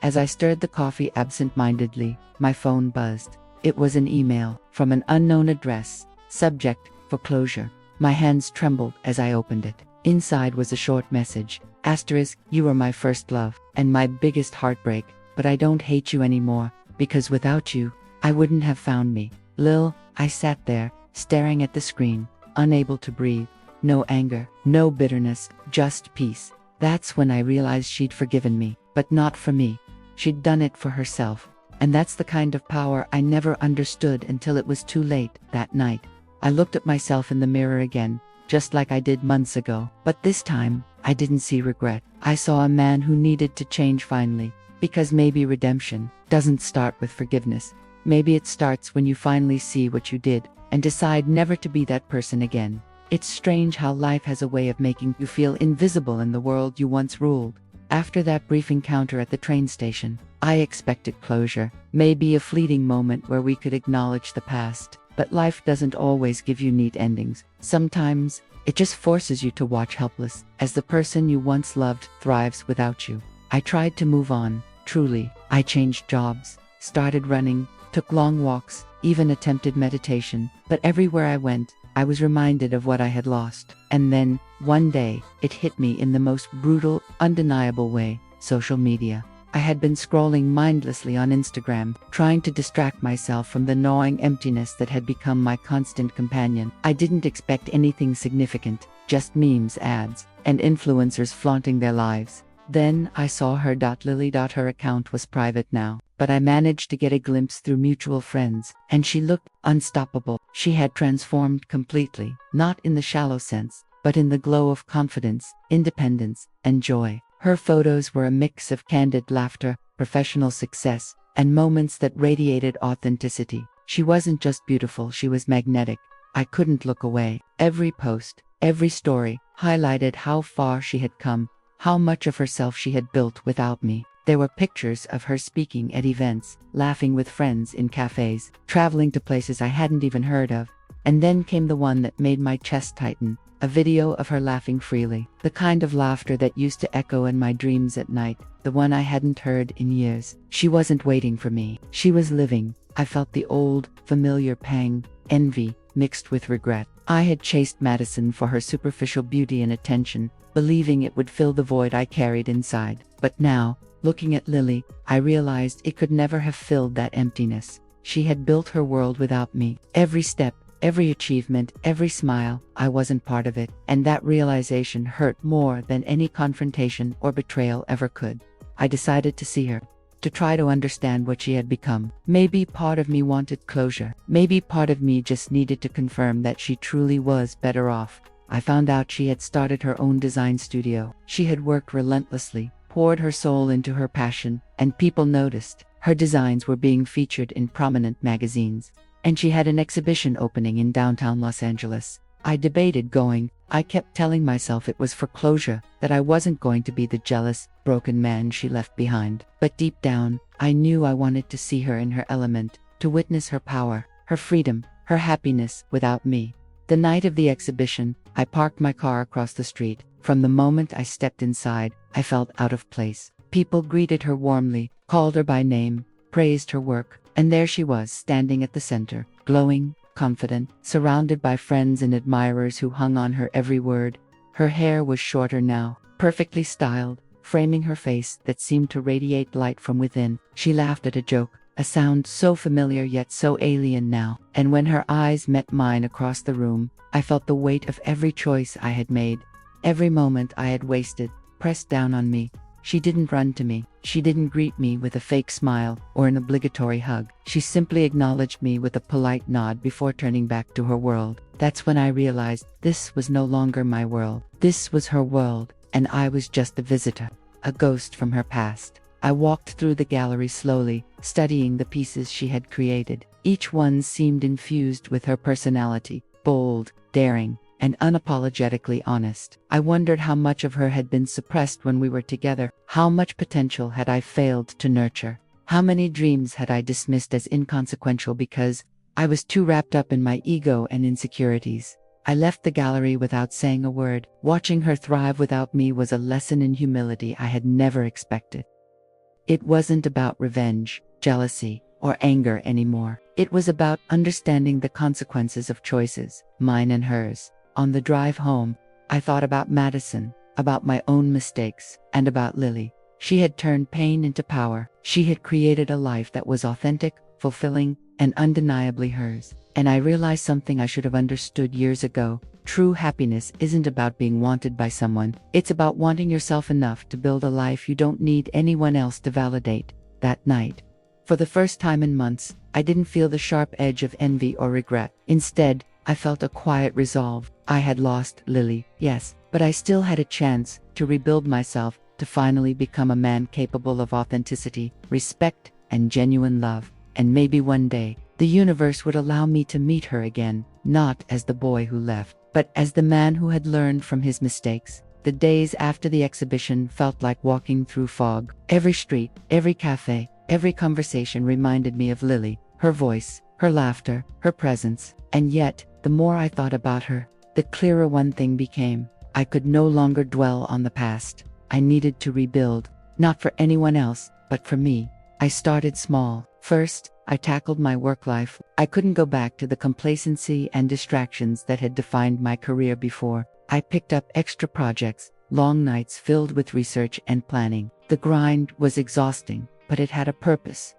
As I stirred the coffee absent-mindedly, my phone buzzed. It was an email from an unknown address. Subject: foreclosure. My hands trembled as I opened it. Inside was a short message. Asterisk, "You were my first love, and my biggest heartbreak, but I don't hate you anymore, because without you, I wouldn't have found me." Lil. I sat there, staring at the screen, unable to breathe. No anger, no bitterness, just peace. That's when I realized she'd forgiven me, but not for me. She'd done it for herself. And that's the kind of power I never understood until it was too late. That night, I looked at myself in the mirror again, just like I did months ago. But this time, I didn't see regret. I saw a man who needed to change finally. Because maybe redemption doesn't start with forgiveness. Maybe it starts when you finally see what you did, and decide never to be that person again. It's strange how life has a way of making you feel invisible in the world you once ruled. After that brief encounter at the train station, I expected closure, maybe a fleeting moment where we could acknowledge the past. But life doesn't always give you neat endings. Sometimes, it just forces you to watch helpless, as the person you once loved thrives without you. I tried to move on, truly. I changed jobs, started running, took long walks, even attempted meditation. But everywhere I went, I was reminded of what I had lost. And then, one day, it hit me in the most brutal, undeniable way: social media. I had been scrolling mindlessly on Instagram, trying to distract myself from the gnawing emptiness that had become my constant companion. I didn't expect anything significant, just memes, ads, and influencers flaunting their lives. Then I saw her. Lily. Her account was private now, but I managed to get a glimpse through mutual friends, and she looked unstoppable. She had transformed completely, not in the shallow sense, but in the glow of confidence, independence, and joy. Her photos were a mix of candid laughter, professional success, and moments that radiated authenticity. She wasn't just beautiful, she was magnetic. I couldn't look away. Every post, every story, highlighted how far she had come, how much of herself she had built without me. There were pictures of her speaking at events, laughing with friends in cafes, traveling to places I hadn't even heard of. And then came the one that made my chest tighten. A video of her laughing freely, the kind of laughter that used to echo in my dreams at night, the one I hadn't heard in years. She wasn't waiting for me. She was living. I felt the old, familiar pang, envy, mixed with regret. I had chased Madison for her superficial beauty and attention, believing it would fill the void I carried inside. But now, looking at Lily, I realized it could never have filled that emptiness. She had built her world without me. Every step, every achievement, every smile, I wasn't part of it, and that realization hurt more than any confrontation or betrayal ever could. I decided to see her, to try to understand what she had become. Maybe part of me wanted closure. Maybe part of me just needed to confirm that she truly was better off. I found out she had started her own design studio. She had worked relentlessly, poured her soul into her passion, and people noticed. Her designs were being featured in prominent magazines. And she had an exhibition opening in downtown Los Angeles. I debated going. I kept telling myself it was for closure, that I wasn't going to be the jealous, broken man she left behind. But deep down, I knew I wanted to see her in her element, to witness her power, her freedom, her happiness without me. The night of the exhibition, I parked my car across the street. From the moment I stepped inside, I felt out of place. People greeted her warmly, called her by name, praised her work. And there she was, standing at the center, glowing, confident, surrounded by friends and admirers who hung on her every word. Her hair was shorter now, perfectly styled, framing her face that seemed to radiate light from within. She laughed at a joke, a sound so familiar yet so alien now. And when her eyes met mine across the room, I felt the weight of every choice I had made, every moment I had wasted, pressed down on me. She didn't run to me. She didn't greet me with a fake smile or an obligatory hug. She simply acknowledged me with a polite nod before turning back to her world. That's when I realized this was no longer my world. This was her world, and I was just a visitor, a ghost from her past. I walked through the gallery slowly, studying the pieces she had created. Each one seemed infused with her personality, bold, daring, and unapologetically honest. I wondered how much of her had been suppressed when we were together. How much potential had I failed to nurture? How many dreams had I dismissed as inconsequential because I was too wrapped up in my ego and insecurities? I left the gallery without saying a word. Watching her thrive without me was a lesson in humility I had never expected. It wasn't about revenge, jealousy, or anger anymore. It was about understanding the consequences of choices, mine and hers. On the drive home, I thought about Madison, about my own mistakes, and about Lily. She had turned pain into power. She had created a life that was authentic, fulfilling, and undeniably hers. And I realized something I should have understood years ago. True happiness isn't about being wanted by someone. It's about wanting yourself enough to build a life you don't need anyone else to validate. That night, for the first time in months, I didn't feel the sharp edge of envy or regret. Instead, I felt a quiet resolve. I had lost Lily, yes, but I still had a chance to rebuild myself, to finally become a man capable of authenticity, respect, and genuine love. And maybe one day, the universe would allow me to meet her again, not as the boy who left, but as the man who had learned from his mistakes. The days after the exhibition felt like walking through fog. Every street, every cafe, every conversation reminded me of Lily, her voice, her laughter, her presence. And yet, the more I thought about her, the clearer one thing became. I could no longer dwell on the past. I needed to rebuild, not for anyone else, but for me. I started small. First, I tackled my work life. I couldn't go back to the complacency and distractions that had defined my career before. I picked up extra projects, long nights filled with research and planning. The grind was exhausting, but it had a purpose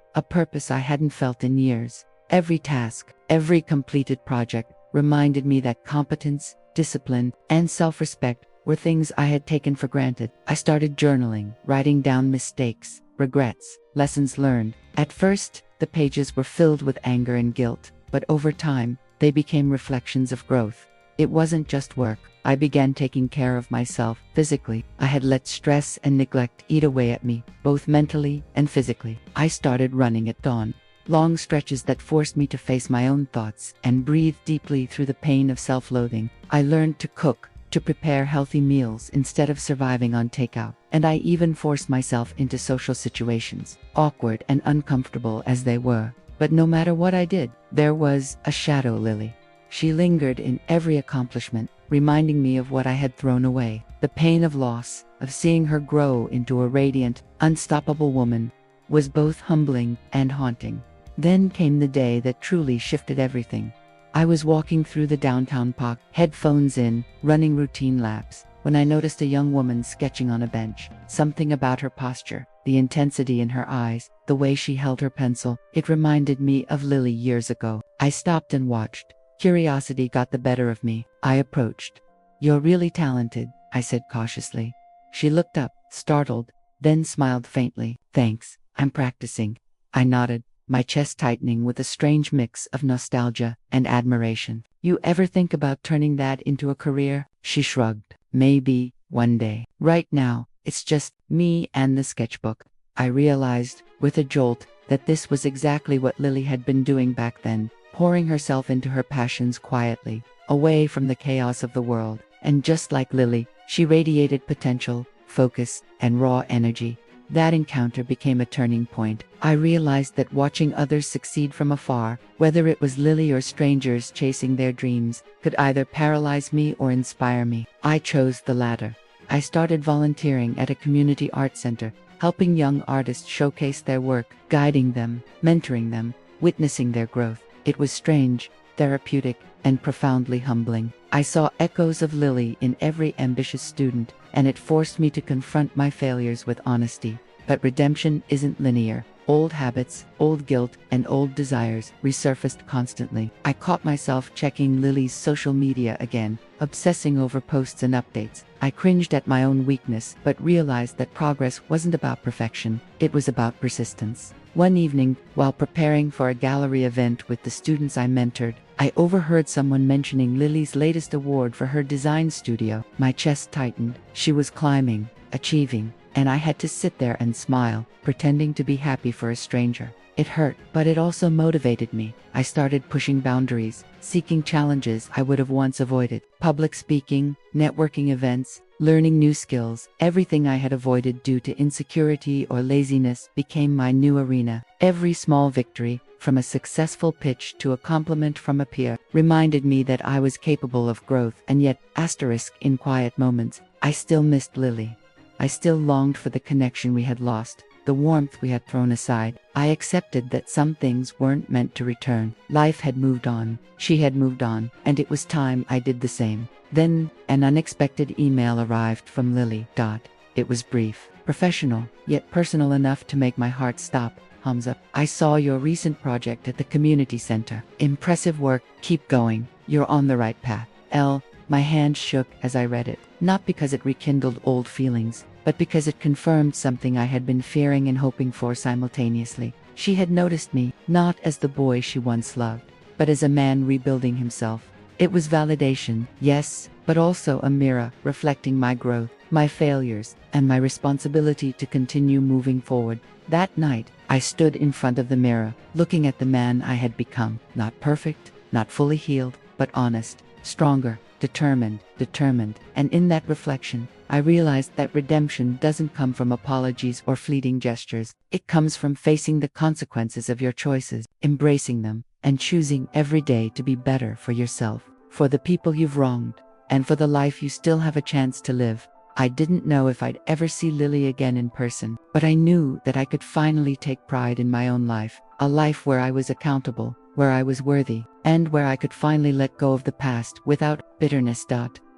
I hadn't felt in years. Every task, every completed project reminded me that competence, discipline, and self-respect were things I had taken for granted. I started journaling, writing down mistakes, regrets, lessons learned. At first, the pages were filled with anger and guilt, but over time, they became reflections of growth. It wasn't just work. I began taking care of myself physically. I had let stress and neglect eat away at me, both mentally and physically. I started running at dawn. Long stretches that forced me to face my own thoughts and breathe deeply through the pain of self-loathing. I learned to cook, to prepare healthy meals instead of surviving on takeout. And I even forced myself into social situations, awkward and uncomfortable as they were. But no matter what I did, there was a shadow Lily. She lingered in every accomplishment, reminding me of what I had thrown away. The pain of loss, of seeing her grow into a radiant, unstoppable woman, was both humbling and haunting. Then came the day that truly shifted everything. I was walking through the downtown park, headphones in, running routine laps, when I noticed a young woman sketching on a bench. Something about her posture, the intensity in her eyes, the way she held her pencil, it reminded me of Lily years ago. I stopped and watched. Curiosity got the better of me. I approached. "You're really talented," I said cautiously. She looked up, startled, then smiled faintly. "Thanks, I'm practicing." I nodded, my chest tightening with a strange mix of nostalgia and admiration. "You ever think about turning that into a career?" She shrugged. "Maybe, one day. Right now, it's just me and the sketchbook." I realized, with a jolt, that this was exactly what Lily had been doing back then, pouring herself into her passions quietly, away from the chaos of the world. And just like Lily, she radiated potential, focus, and raw energy. That encounter became a turning point. I realized that watching others succeed from afar, whether it was Lily or strangers chasing their dreams, could either paralyze me or inspire me. I chose the latter. I started volunteering at a community art center, helping young artists showcase their work, guiding them, mentoring them, witnessing their growth. It was strange, therapeutic, and profoundly humbling. I saw echoes of Lily in every ambitious student, and it forced me to confront my failures with honesty. But redemption isn't linear. Old habits, old guilt, and old desires resurfaced constantly. I caught myself checking Lily's social media again, obsessing over posts and updates. I cringed at my own weakness, but realized that progress wasn't about perfection, it was about persistence. One evening, while preparing for a gallery event with the students I mentored, I overheard someone mentioning Lily's latest award for her design studio. My chest tightened. She was climbing, achieving, and I had to sit there and smile, pretending to be happy for a stranger. It hurt, but it also motivated me. I started pushing boundaries, seeking challenges I would have once avoided. Public speaking, networking events, learning new skills, everything I had avoided due to insecurity or laziness became my new arena. Every small victory, from a successful pitch to a compliment from a peer, reminded me that I was capable of growth. And yet, in quiet moments, I still missed Lily. I still longed for the connection we had lost, the warmth we had thrown aside. I accepted that some things weren't meant to return. Life had moved on, she had moved on, and it was time I did the same. Then, an unexpected email arrived from Lily. It was brief, professional, yet personal enough to make my heart stop. Hamza, I saw your recent project at the community center. Impressive work, keep going, you're on the right path. My hand shook as I read it, not because it rekindled old feelings, but because it confirmed something I had been fearing and hoping for simultaneously. She had noticed me, not as the boy she once loved, but as a man rebuilding himself. It was validation, yes, but also a mirror reflecting my growth, my failures, and my responsibility to continue moving forward. That night, I stood in front of the mirror, looking at the man I had become. Not perfect, not fully healed, but honest, stronger, determined, and in that reflection, I realized that redemption doesn't come from apologies or fleeting gestures. It comes from facing the consequences of your choices, embracing them, and choosing every day to be better for yourself, for the people you've wronged, and for the life you still have a chance to live. I didn't know if I'd ever see Lily again in person, but I knew that I could finally take pride in my own life, a life where I was accountable, where I was worthy, and where I could finally let go of the past without bitterness.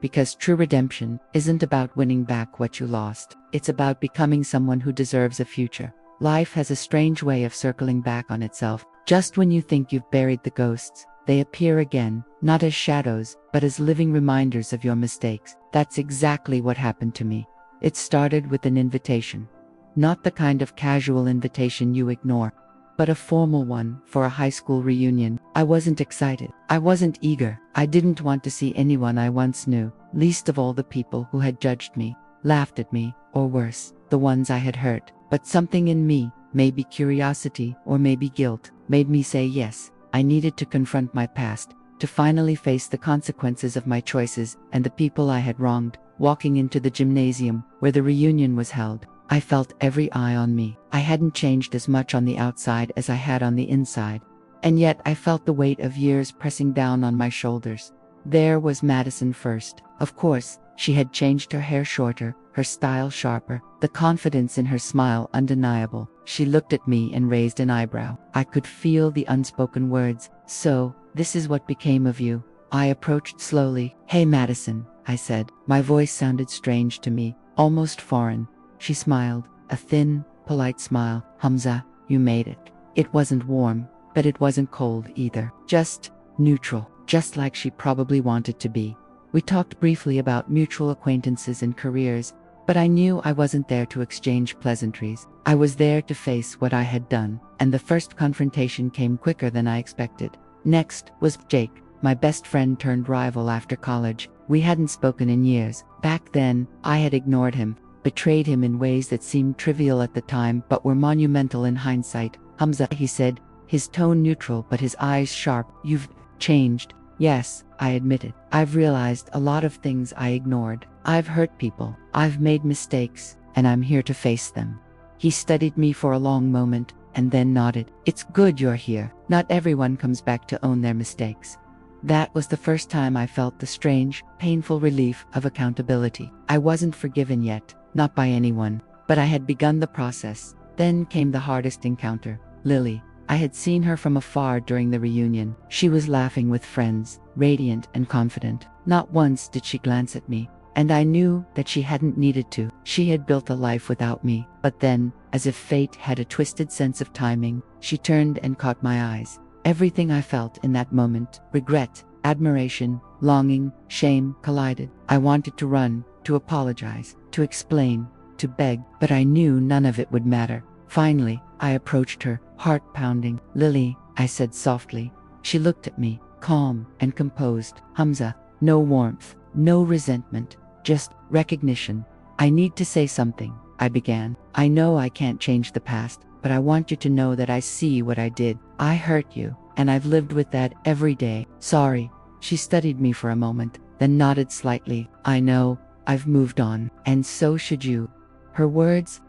because true redemption isn't about winning back what you lost. It's about becoming someone who deserves a future. Life has a strange way of circling back on itself. Just when you think you've buried the ghosts, they appear again, not as shadows, but as living reminders of your mistakes. That's exactly what happened to me. It started with an invitation. Not the kind of casual invitation you ignore, but a formal one for a high school reunion. I wasn't excited. I wasn't eager. I didn't want to see anyone I once knew, least of all the people who had judged me, laughed at me, or worse, the ones I had hurt. But something in me, maybe curiosity or maybe guilt, made me say yes. I needed to confront my past, to finally face the consequences of my choices and the people I had wronged. Walking into the gymnasium where the reunion was held, I felt every eye on me. I hadn't changed as much on the outside as I had on the inside, and yet I felt the weight of years pressing down on my shoulders. There was Madison first. Of course, she had changed her hair shorter, her style sharper, the confidence in her smile undeniable. She looked at me and raised an eyebrow. I could feel the unspoken words. "So, this is what became of you." I approached slowly. "Hey, Madison," I said. My voice sounded strange to me, almost foreign. She smiled, a thin, polite smile. "Hamza, you made it." It wasn't warm, but it wasn't cold either. Just neutral, just like she probably wanted to be. We talked briefly about mutual acquaintances and careers, but I knew I wasn't there to exchange pleasantries. I was there to face what I had done, and the first confrontation came quicker than I expected. Next was Jake, my best friend turned rival after college. We hadn't spoken in years. Back then, I had ignored him, betrayed him in ways that seemed trivial at the time but were monumental in hindsight. "Hamza," he said, his tone neutral but his eyes sharp. "You've changed." "Yes," I admitted. "I've realized a lot of things I ignored. I've hurt people. I've made mistakes, and I'm here to face them." He studied me for a long moment, and then nodded. "It's good you're here. Not everyone comes back to own their mistakes." That was the first time I felt the strange, painful relief of accountability. I wasn't forgiven yet, not by anyone, but I had begun the process. Then came the hardest encounter. Lily. I had seen her from afar during the reunion. She was laughing with friends, radiant and confident. Not once did she glance at me, and I knew that she hadn't needed to. She had built a life without me. But then, as if fate had a twisted sense of timing, she turned and caught my eyes. Everything I felt in that moment, regret, admiration, longing, shame, collided. I wanted to run, to apologize, to explain, to beg, but I knew none of it would matter. Finally, I approached her, heart pounding. "Lily," I said softly. She looked at me, calm and composed. "Hamza." No warmth, no resentment, just recognition. "I need to say something," I began. "I know I can't change the past, but I want you to know that I see what I did. I hurt you, and I've lived with that every day. Sorry." She studied me for a moment, then nodded slightly. "I know, I've moved on, and so should you." Her words,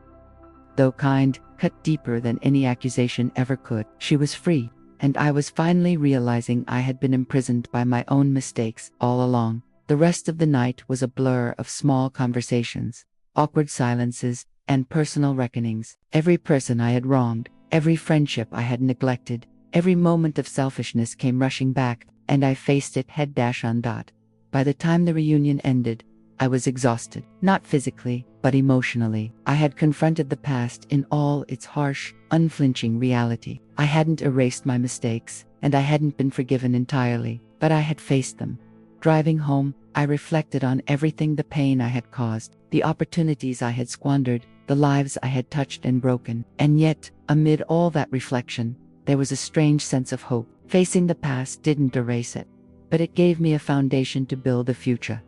though kind, cut deeper than any accusation ever could. She was free, and I was finally realizing I had been imprisoned by my own mistakes all along. The rest of the night was a blur of small conversations, awkward silences, and personal reckonings. Every person I had wronged, every friendship I had neglected, every moment of selfishness came rushing back, and I faced it head on. By the time the reunion ended, I was exhausted, not physically, but emotionally. I had confronted the past in all its harsh, unflinching reality. I hadn't erased my mistakes, and I hadn't been forgiven entirely, but I had faced them. Driving home, I reflected on everything, the pain I had caused, the opportunities I had squandered, the lives I had touched and broken. And yet, amid all that reflection, there was a strange sense of hope. Facing the past didn't erase it, but it gave me a foundation to build a future.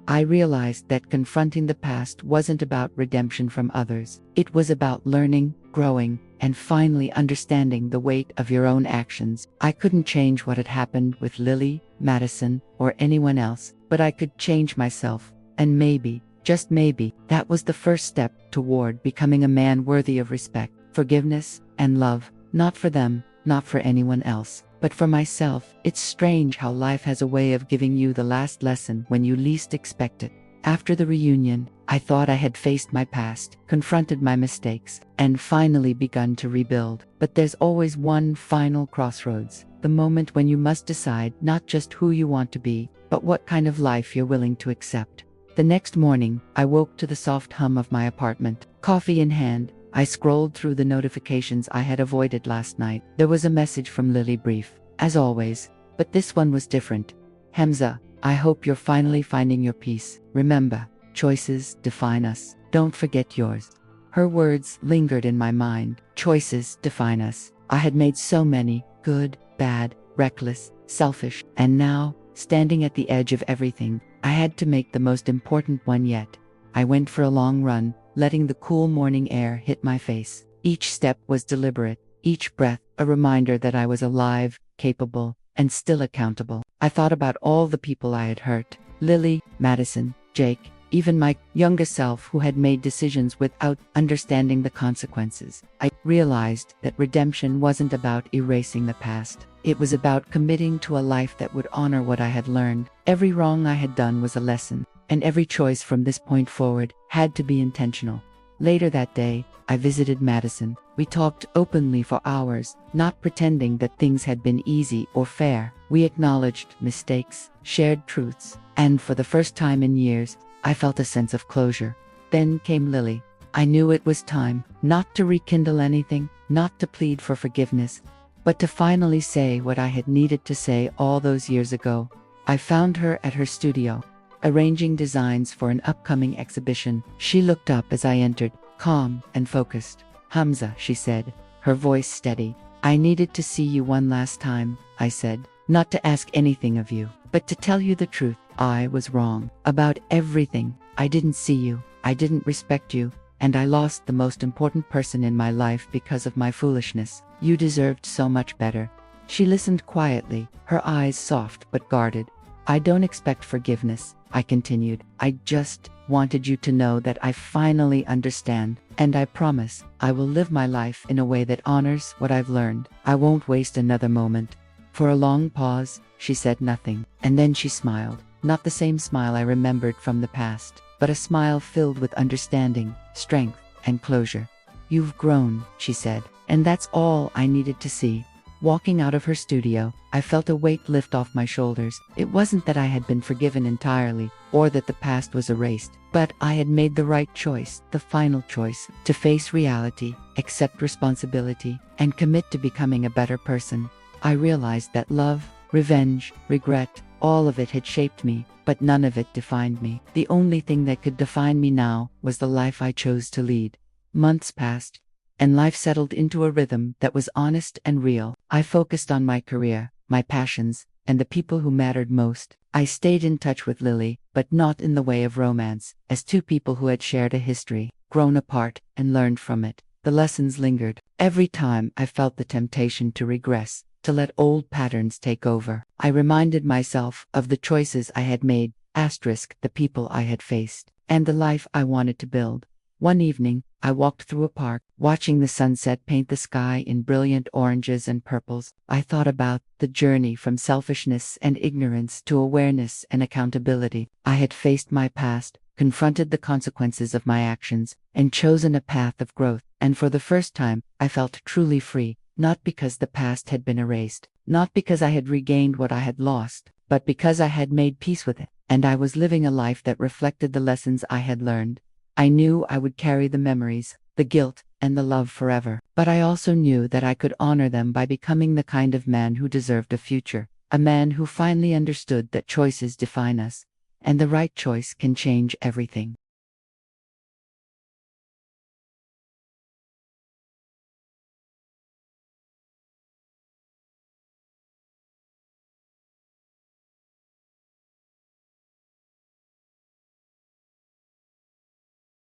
I realized that confronting the past wasn't about redemption from others. It was about learning, growing, and finally understanding the weight of your own actions. I couldn't change what had happened with Lily, Madison, or anyone else, but I could change myself. And maybe, just maybe, that was the first step toward becoming a man worthy of respect, forgiveness, and love. Not for them, not for anyone else, but for myself. It's strange how life has a way of giving you the last lesson when you least expect it. After the reunion, I thought I had faced my past, confronted my mistakes, and finally begun to rebuild. But there's always one final crossroads, the moment when you must decide not just who you want to be, but what kind of life you're willing to accept. The next morning, I woke to the soft hum of my apartment. Coffee in hand, I scrolled through the notifications I had avoided last night. There was a message from Lily, brief, as always, but this one was different. Hamza, I hope you're finally finding your peace. Remember, choices define us. Don't forget yours. Her words lingered in my mind. Choices define us. I had made so many: good, bad, reckless, selfish. And now, standing at the edge of everything, I had to make the most important one yet. I went for a long run, letting the cool morning air hit my face. Each step was deliberate, each breath a reminder that I was alive, capable, and still accountable. I thought about all the people I had hurt: Lily, Madison, Jake, even my younger self who had made decisions without understanding the consequences. I realized that redemption wasn't about erasing the past. It was about committing to a life that would honor what I had learned. Every wrong I had done was a lesson, and every choice from this point forward had to be intentional. Later that day, I visited Madison. We talked openly for hours, not pretending that things had been easy or fair. We acknowledged mistakes, shared truths, and for the first time in years, I felt a sense of closure. Then came Lily. I knew it was time, not to rekindle anything, not to plead for forgiveness, but to finally say what I had needed to say all those years ago. I found her at her studio, arranging designs for an upcoming exhibition. She looked up as I entered, calm and focused. "Hamza," she said, her voice steady. "I needed to see you one last time," I said, "not to ask anything of you, but to tell you the truth. I was wrong about everything. I didn't see you, I didn't respect you, and I lost the most important person in my life because of my foolishness. You deserved so much better." She listened quietly, her eyes soft but guarded. "I don't expect forgiveness," I continued. "I just wanted you to know that I finally understand, and I promise I will live my life in a way that honors what I've learned. I won't waste another moment." For a long pause, she said nothing, and then she smiled. Not the same smile I remembered from the past, but a smile filled with understanding, strength, and closure. "You've grown," she said, and that's all I needed to see. Walking out of her studio, I felt a weight lift off my shoulders. It wasn't that I had been forgiven entirely, or that the past was erased, but I had made the right choice, the final choice, to face reality, accept responsibility, and commit to becoming a better person. I realized that love, revenge, regret, all of it had shaped me, but none of it defined me. The only thing that could define me now was the life I chose to lead. Months passed, and life settled into a rhythm that was honest and real. I focused on my career, my passions, and the people who mattered most. I stayed in touch with Lily, but not in the way of romance, as two people who had shared a history, grown apart, and learned from it. The lessons lingered. Every time I felt the temptation to regress, to let old patterns take over, I reminded myself of the choices I had made, the people I had faced, and the life I wanted to build. One evening, I walked through a park, watching the sunset paint the sky in brilliant oranges and purples. I thought about the journey from selfishness and ignorance to awareness and accountability. I had faced my past, confronted the consequences of my actions, and chosen a path of growth. And for the first time, I felt truly free, not because the past had been erased, not because I had regained what I had lost, but because I had made peace with it, and I was living a life that reflected the lessons I had learned. I knew I would carry the memories, the guilt, and the love forever, but I also knew that I could honor them by becoming the kind of man who deserved a future, a man who finally understood that choices define us, and the right choice can change everything.